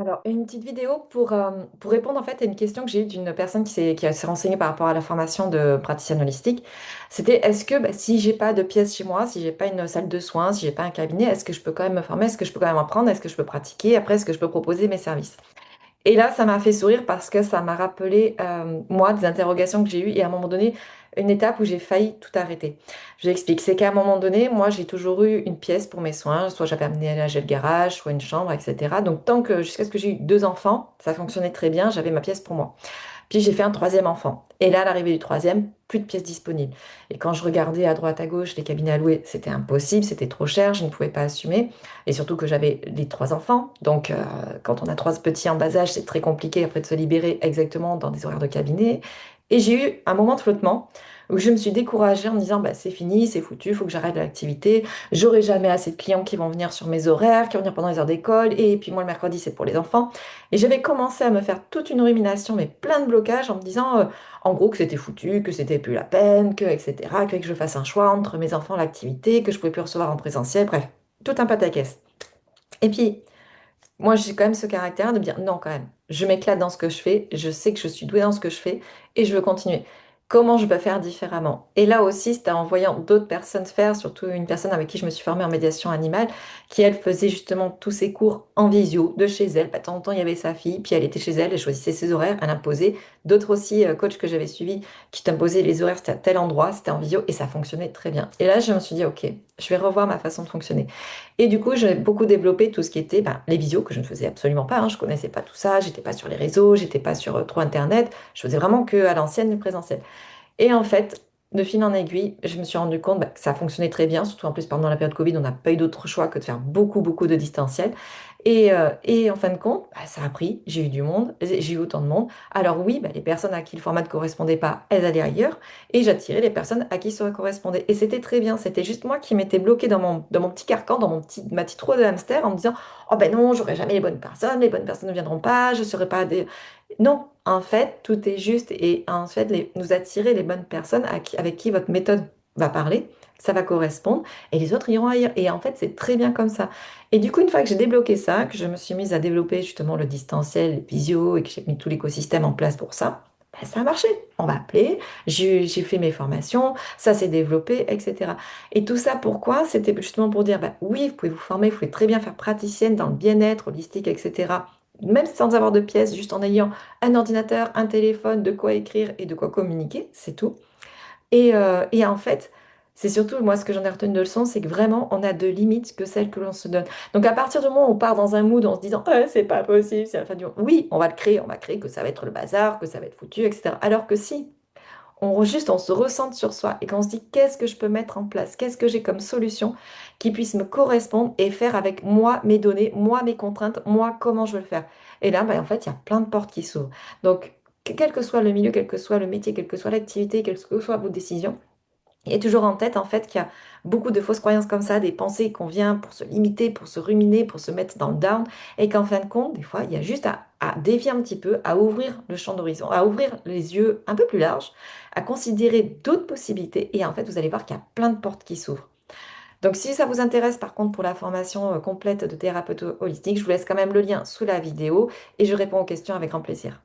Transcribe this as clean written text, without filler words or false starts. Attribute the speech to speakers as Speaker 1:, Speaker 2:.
Speaker 1: Alors, une petite vidéo pour répondre en fait à une question que j'ai eue d'une personne qui s'est renseignée par rapport à la formation de praticienne holistique. C'était est-ce que si j'ai pas de pièce chez moi, si j'ai pas une salle de soins, si j'ai pas un cabinet, est-ce que je peux quand même me former? Est-ce que je peux quand même apprendre? Est-ce que je peux pratiquer? Après, est-ce que je peux proposer mes services? Et là, ça m'a fait sourire parce que ça m'a rappelé, moi, des interrogations que j'ai eues et à un moment donné, une étape où j'ai failli tout arrêter. Je l'explique. C'est qu'à un moment donné, moi, j'ai toujours eu une pièce pour mes soins. Soit j'avais aménagé le garage, soit une chambre, etc. Donc, jusqu'à ce que j'ai eu deux enfants, ça fonctionnait très bien. J'avais ma pièce pour moi. Puis j'ai fait un troisième enfant. Et là, à l'arrivée du troisième, plus de pièces disponibles. Et quand je regardais à droite, à gauche, les cabinets à louer, c'était impossible, c'était trop cher, je ne pouvais pas assumer. Et surtout que j'avais les trois enfants. Donc, quand on a trois petits en bas âge, c'est très compliqué après de se libérer exactement dans des horaires de cabinet. Et j'ai eu un moment de flottement où je me suis découragée en me disant, bah, c'est fini, c'est foutu, il faut que j'arrête l'activité. J'aurai jamais assez de clients qui vont venir sur mes horaires, qui vont venir pendant les heures d'école. Et puis moi, le mercredi, c'est pour les enfants. Et j'avais commencé à me faire toute une rumination, mais plein de blocages en me disant, en gros, que c'était foutu, que c'était plus la peine, que, etc., que je fasse un choix entre mes enfants, l'activité, que je pouvais plus recevoir en présentiel, bref, tout un pataquès. Et puis, moi, j'ai quand même ce caractère de me dire, non, quand même, je m'éclate dans ce que je fais, je sais que je suis douée dans ce que je fais, et je veux continuer. Comment je peux faire différemment? Et là aussi, c'était en voyant d'autres personnes faire, surtout une personne avec qui je me suis formée en médiation animale, qui elle faisait justement tous ses cours en visio, de chez elle. Pas de temps en temps, il y avait sa fille, puis elle était chez elle, elle choisissait ses horaires, elle imposait. D'autres aussi, coachs que j'avais suivis, qui t'imposaient les horaires, c'était à tel endroit, c'était en visio, et ça fonctionnait très bien. Et là, je me suis dit, ok, je vais revoir ma façon de fonctionner. Et du coup, j'ai beaucoup développé tout ce qui était les visios que je ne faisais absolument pas. Je connaissais pas tout ça. J'étais pas sur les réseaux, j'étais pas sur trop Internet. Je faisais vraiment que à l'ancienne, le présentiel. Et en fait, de fil en aiguille, je me suis rendu compte que ça fonctionnait très bien. Surtout en plus pendant la période Covid, on n'a pas eu d'autre choix que de faire beaucoup, beaucoup de distanciel. Et en fin de compte, ça a pris. J'ai eu du monde, j'ai eu autant de monde. Alors oui, les personnes à qui le format ne correspondait pas, elles allaient ailleurs. Et j'attirais les personnes à qui ça correspondait. Et c'était très bien. C'était juste moi qui m'étais bloquée dans mon petit carcan, ma petite roue de hamster, en me disant, oh ben non, j'aurai jamais les bonnes personnes ne viendront pas, je serai pas des... Non, en fait, tout est juste. Et en fait, nous attirer les bonnes personnes avec qui votre méthode va parler, ça va correspondre. Et les autres iront ailleurs. Et en fait, c'est très bien comme ça. Et du coup, une fois que j'ai débloqué ça, que je me suis mise à développer justement le distanciel, les visio et que j'ai mis tout l'écosystème en place pour ça, ça a marché. On va appeler, j'ai fait mes formations, ça s'est développé, etc. Et tout ça, pourquoi? C'était justement pour dire, oui, vous pouvez vous former, vous pouvez très bien faire praticienne dans le bien-être holistique, etc. Même sans avoir de pièces, juste en ayant un ordinateur, un téléphone, de quoi écrire et de quoi communiquer, c'est tout. Et en fait, c'est surtout, moi, ce que j'en ai retenu de leçon, c'est que vraiment, on a de limites que celles que l'on se donne. Donc, à partir du moment où on part dans un mood en se disant, ah, c'est pas possible, c'est la fin du monde, oui, on va créer que ça va être le bazar, que ça va être foutu, etc. Alors que si, on se ressente sur soi et qu'on se dit, qu'est-ce que je peux mettre en place, qu'est-ce que j'ai comme solution qui puisse me correspondre et faire avec moi mes données, moi mes contraintes, moi comment je veux le faire. Et là, en fait, il y a plein de portes qui s'ouvrent. Donc, quel que soit le milieu, quel que soit le métier, quelle que soit l'activité, quelles que soient vos décisions, et toujours en tête, en fait, qu'il y a beaucoup de fausses croyances comme ça, des pensées qu'on vient pour se limiter, pour se ruminer, pour se mettre dans le down, et qu'en fin de compte, des fois, il y a juste à dévier un petit peu, à ouvrir le champ d'horizon, à ouvrir les yeux un peu plus larges, à considérer d'autres possibilités, et en fait, vous allez voir qu'il y a plein de portes qui s'ouvrent. Donc, si ça vous intéresse, par contre, pour la formation complète de thérapeute holistique, je vous laisse quand même le lien sous la vidéo, et je réponds aux questions avec grand plaisir.